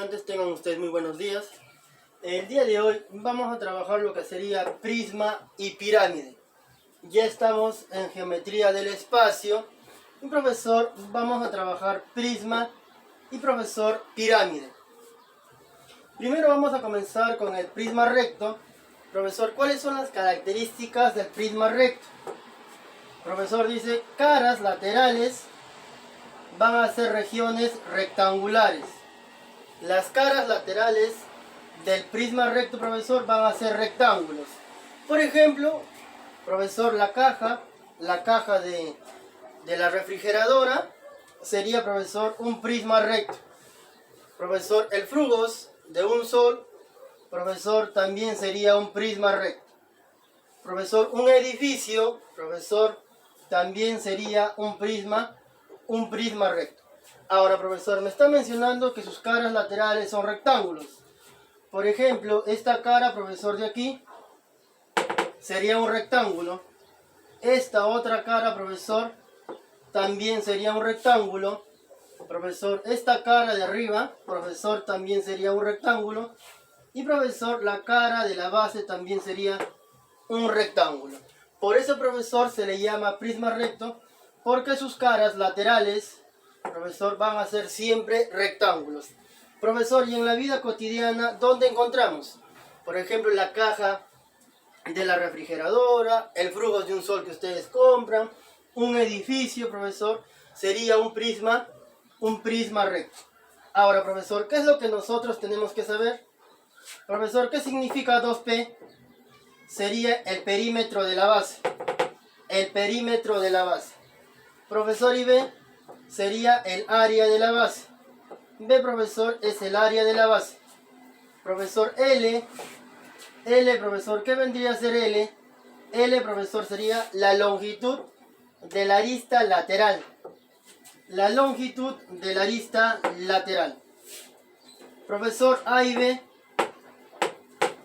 estudiantes, tengan ustedes muy buenos días. El día de hoy vamos a trabajar lo que sería prisma y pirámide. Ya estamos en geometría del espacio. Y profesor, vamos a trabajar prisma y profesor pirámide. Primero vamos a comenzar con el prisma recto. Profesor, ¿cuáles son las características del prisma recto? Profesor dice, caras laterales van a ser regiones rectangulares. Las caras laterales del prisma recto, profesor, van a ser rectángulos. Por ejemplo, profesor, la caja de la refrigeradora sería, profesor, un prisma recto. Profesor, el frugos de un sol, profesor, también sería un prisma recto. Profesor, un edificio, profesor, también sería un prisma recto. Ahora, profesor, me está mencionando que sus caras laterales son rectángulos. Por ejemplo, esta cara, profesor, de aquí, sería un rectángulo. Esta otra cara, profesor, también sería un rectángulo. Profesor, esta cara de arriba, profesor, también sería un rectángulo. Y profesor, la cara de la base también sería un rectángulo. Por eso, profesor, se le llama prisma recto, porque sus caras laterales, profesor, van a ser siempre rectángulos. Profesor, y en la vida cotidiana, ¿dónde encontramos? Por ejemplo, la caja de la refrigeradora, el frugos de un sol que ustedes compran, un edificio, profesor, sería un prisma recto. Ahora, profesor, ¿qué es lo que nosotros tenemos que saber? Profesor, ¿qué significa 2P? Sería el perímetro de la base. El perímetro de la base. Profesor, y B sería el área de la base. B, profesor, es el área de la base. Profesor, L, profesor, ¿qué vendría a ser L? L, profesor, sería la longitud de la arista lateral. La longitud de la arista lateral. Profesor, A y B,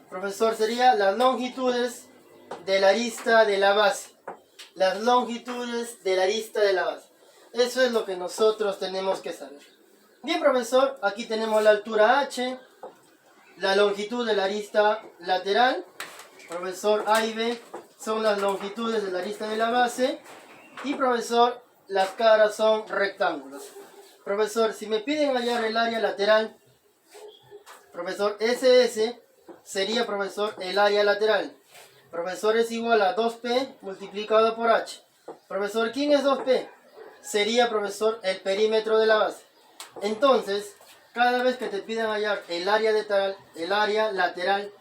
profesor, sería las longitudes de la arista de la base. Las longitudes de la arista de la base. Eso es lo que nosotros tenemos que saber. Bien, profesor, aquí tenemos la altura H, la longitud de la arista lateral. Profesor, A y B son las longitudes de la arista de la base. Y profesor, las caras son rectángulos. Profesor, si me piden hallar el área lateral, profesor, SS sería, profesor, el área lateral. Profesor, es igual a 2P multiplicado por H. Profesor, ¿quién es 2P? Sería, profesor, el perímetro de la base. Entonces, cada vez que te pidan hallar el área lateral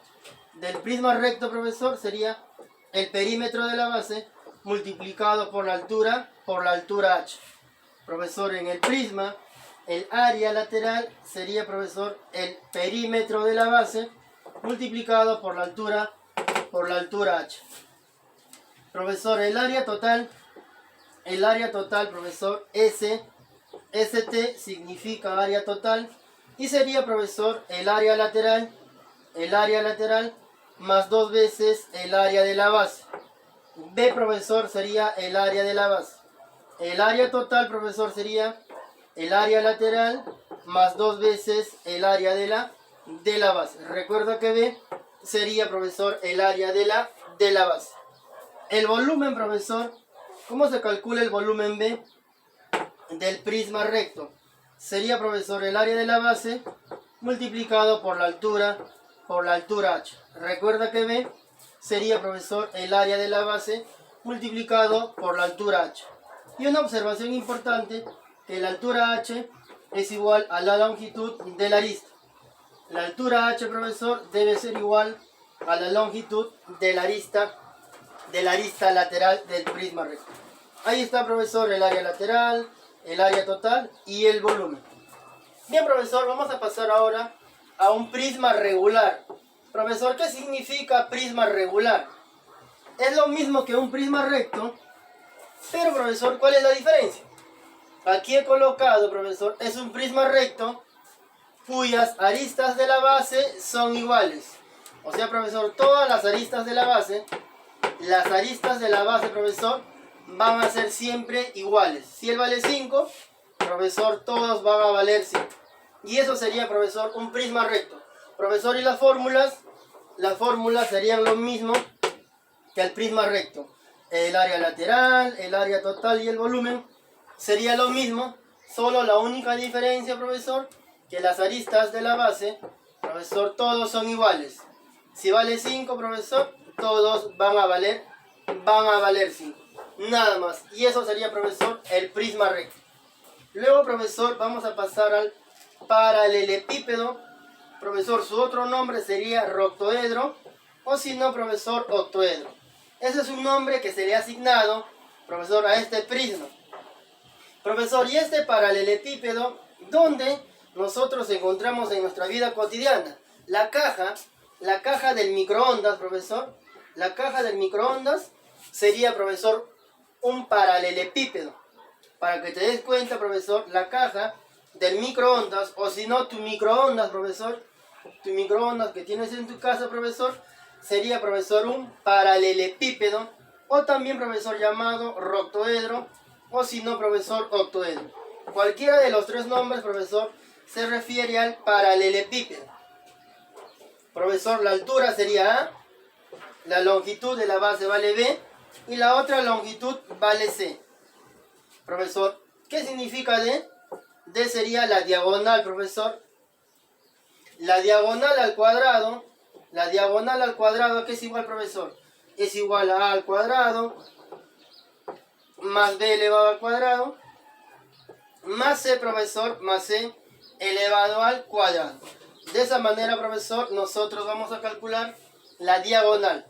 del prisma recto, profesor, sería el perímetro de la base multiplicado por la altura H. Profesor, en el prisma, el área lateral sería, profesor, el perímetro de la base multiplicado por la altura H. Profesor, el área total, profesor, ST significa área total y sería, profesor, el área lateral más 2 veces el área de la base. B, profesor, sería el área de la base. El área total, profesor, sería el área lateral más 2 veces el área de la base. Recuerda que B sería, profesor, el área de la base. El volumen, profesor, ¿cómo se calcula el volumen B del prisma recto? Sería, profesor, el área de la base multiplicado por la altura H. Recuerda que B sería, profesor, el área de la base multiplicado por la altura H. Y una observación importante, que la altura H es igual a la longitud de la arista. La altura H, profesor, debe ser igual a la longitud de la arista lateral del prisma recto. Ahí está, profesor, el área lateral, el área total y el volumen. Bien, profesor, vamos a pasar ahora a un prisma regular. Profesor, ¿qué significa prisma regular? Es lo mismo que un prisma recto, pero, profesor, ¿cuál es la diferencia? Aquí he colocado, profesor, es un prisma recto cuyas aristas de la base son iguales. O sea, profesor, todas las aristas de la base, profesor, van a ser siempre iguales. Si él vale 5, profesor, todos van a valer 5. Y eso sería, profesor, un prisma recto. Profesor, y las fórmulas serían lo mismo que el prisma recto. El área lateral, el área total y el volumen sería lo mismo, solo la única diferencia, profesor, que las aristas de la base, profesor, todos son iguales. Si vale 5, profesor, todos van a valer 5. Nada más. Y eso sería, profesor, el prisma recto. Luego, profesor, vamos a pasar al paralelepípedo. Profesor, su otro nombre sería roctoedro, o si no, profesor, octoedro. Ese es un nombre que se le ha asignado, profesor, a este prisma. Profesor, y este paralelepípedo, ¿dónde nosotros encontramos en nuestra vida cotidiana? La caja del microondas, profesor. La caja del microondas sería, profesor, un paralelepípedo. Para que te des cuenta, profesor, la caja del microondas, o si no, tu microondas, profesor, tu microondas que tienes en tu casa, profesor, sería, profesor, un paralelepípedo, o también, profesor, llamado roctoedro, o si no, profesor, octoedro. Cualquiera de los tres nombres, profesor, se refiere al paralelepípedo. Profesor, la altura sería A, la longitud de la base vale B, y la otra longitud vale C. Profesor, ¿qué significa D? D sería la diagonal, profesor. La diagonal al cuadrado, ¿qué es igual, profesor? Es igual a al cuadrado más b elevado al cuadrado más c, profesor, más c elevado al cuadrado. De esa manera, profesor, nosotros vamos a calcular la diagonal.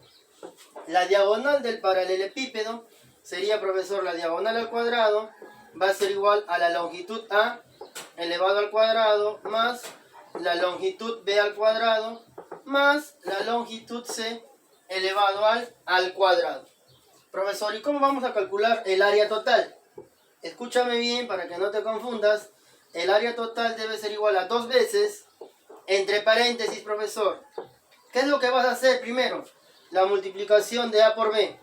La diagonal del paralelepípedo sería, profesor, la diagonal al cuadrado va a ser igual a la longitud A elevado al cuadrado más la longitud B al cuadrado más la longitud C elevado al cuadrado. Profesor, ¿y cómo vamos a calcular el área total? Escúchame bien para que no te confundas. El área total debe ser igual a 2 veces, entre paréntesis, profesor. ¿Qué es lo que vas a hacer primero? La multiplicación de A por B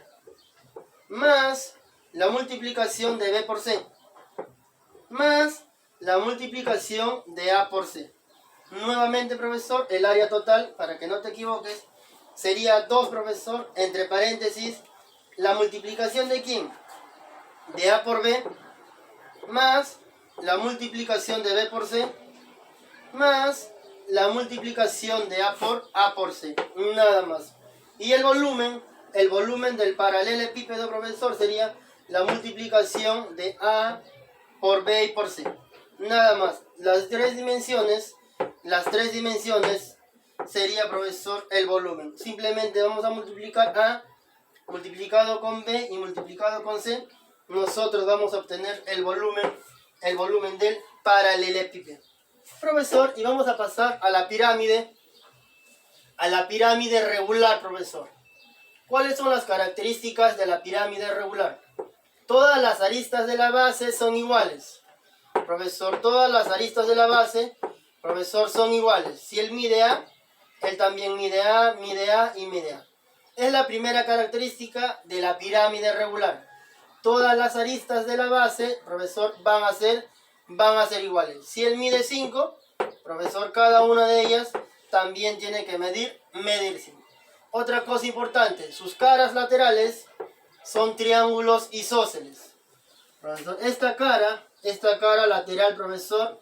más la multiplicación de B por C más la multiplicación de A por C. Nuevamente, profesor, el área total, para que no te equivoques, sería 2, profesor, entre paréntesis, la multiplicación de ¿quién? De A por B, más la multiplicación de B por C, más la multiplicación de A por C, nada más. Y el volumen del paralelepípedo, profesor, sería la multiplicación de A por B y por C, nada más. Las tres dimensiones sería, profesor, el volumen. Simplemente vamos a multiplicar A multiplicado con B y multiplicado con C. Nosotros vamos a obtener el volumen del paralelepípedo. Profesor, y vamos a pasar a la pirámide regular, profesor. ¿Cuáles son las características de la pirámide regular? Todas las aristas de la base son iguales. Profesor, todas las aristas de la base, profesor, son iguales. Si él mide A, él también mide A y mide A. Es la primera característica de la pirámide regular. Todas las aristas de la base, profesor, van a ser iguales. Si él mide 5, profesor, cada una de ellas también tiene que medir 5. Otra cosa importante, sus caras laterales son triángulos isósceles. Profesor, esta cara lateral, profesor,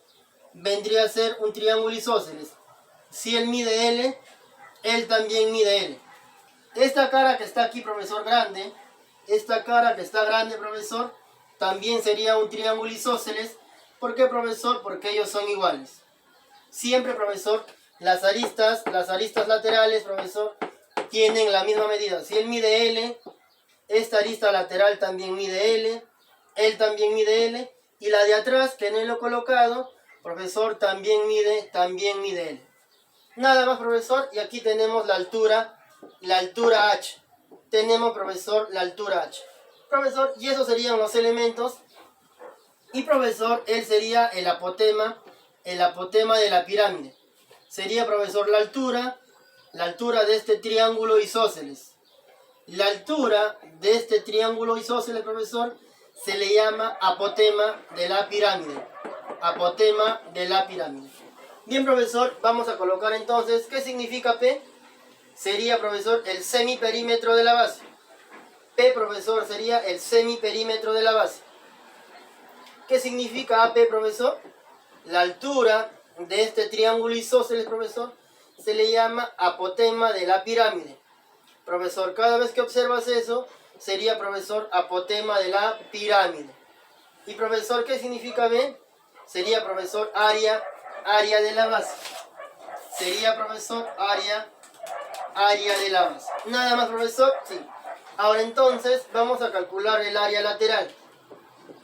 vendría a ser un triángulo isósceles. Si él mide L, él también mide L. Esta cara que está aquí, profesor, grande, profesor, también sería un triángulo isósceles. ¿Por qué, profesor? Porque ellos son iguales. Siempre, profesor, las aristas laterales, profesor, tienen la misma medida. Si él mide L, esta arista lateral también mide L, él también mide L, y la de atrás, que no lo he colocado, profesor, también mide L. Nada más, profesor, y aquí tenemos la altura H. Tenemos, profesor, la altura H. Profesor, y esos serían los elementos. Y, profesor, él sería el apotema de la pirámide. Sería, profesor, la altura de este triángulo isósceles. La altura de este triángulo isósceles, profesor, se le llama apotema de la pirámide. Apotema de la pirámide. Bien, profesor, vamos a colocar entonces, ¿qué significa P? Sería, profesor, el semiperímetro de la base. P, profesor, sería el semiperímetro de la base. ¿Qué significa AP, profesor? La altura de este triángulo isósceles, profesor, se le llama apotema de la pirámide. Profesor, cada vez que observas eso, sería, profesor, apotema de la pirámide. Y, profesor, ¿qué significa B? Sería, profesor, área de la base. Sería, profesor, área de la base. Nada más, profesor, sí. Ahora entonces vamos a calcular el área lateral.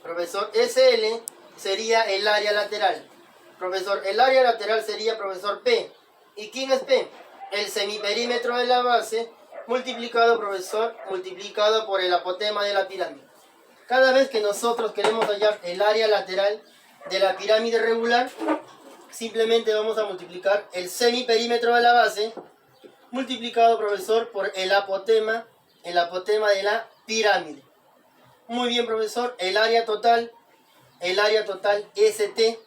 Profesor, SL sería el área lateral. Profesor, el área lateral sería, profesor, P. ¿Y quién es P? El semiperímetro de la base multiplicado, profesor, multiplicado por el apotema de la pirámide. Cada vez que nosotros queremos hallar el área lateral de la pirámide regular, simplemente vamos a multiplicar el semiperímetro de la base multiplicado, profesor, por el apotema de la pirámide. Muy bien, profesor, el área total ST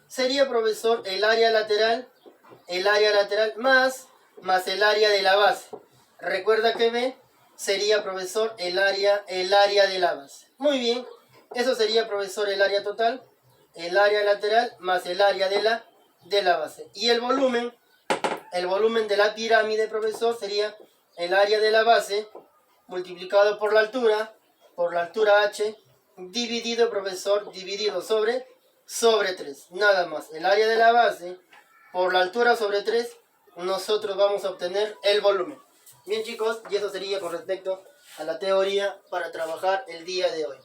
sería, profesor, el área lateral más el área de la base. Recuerda que B sería, profesor, el área de la base. Muy bien, eso sería, profesor, el área total, el área lateral más el área de la base. Y el volumen de la pirámide, profesor, sería el área de la base multiplicado por la altura h, dividido, profesor, dividido sobre 3. Nada más, el área de la base por la altura sobre 3, nosotros vamos a obtener el volumen. Bien, chicos, y eso sería con respecto a la teoría para trabajar el día de hoy.